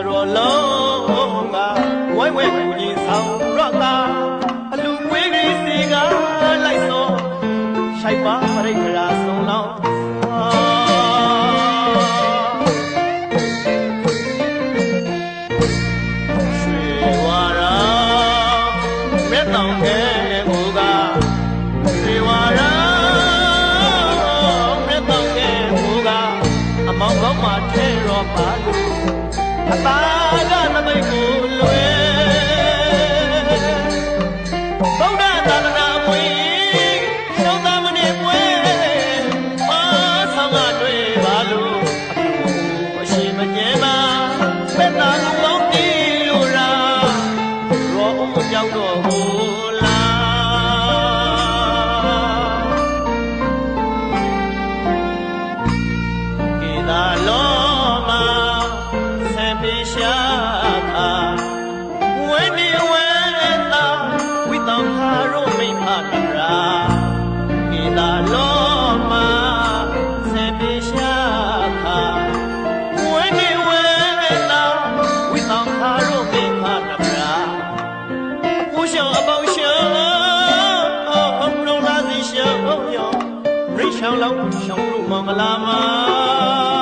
ရောလုံးကဝဲဝဲကူကြီးဆောင်ရတာအလူဝေးကြီးစီကလိုက်စောရှိုက်ပါပရိခရာဆုံးလောင်းရွှေဝါရာမြတ်တောင်ကဲဘူကရွှေဝါရာမြတ်တောင်ကဲဘူကအမောင်ကောင်းမှထဲရောပါလို့အသာကသမိတ်ကိုလွယ်ဗုဒ္ဓသာသနာပွင့်ရှောင်းသားမနေပွဲပါဆောင်ကတွေ့ပါလို့အရှိမကျဲပါဘယ်သာလူကောင်းတီလို့ရာရောဦးကြောက်တော့ဟိုလာကေသာလောမှာဆံပိရှာခါဝဲဒီဝဲတာဝိတောင်ခါရောမိမတရာကေသာလောမှာဆံပိရှာခါဝဲဒီဝဲတာဝိတောင်ခါရောမိမတရာကိုရှောင်းအပေါရှောင်းလုံးလာစီရှောင်းရောရိရှောင်းလောက်ရှောင်းလို့မင်္ဂလာမှာ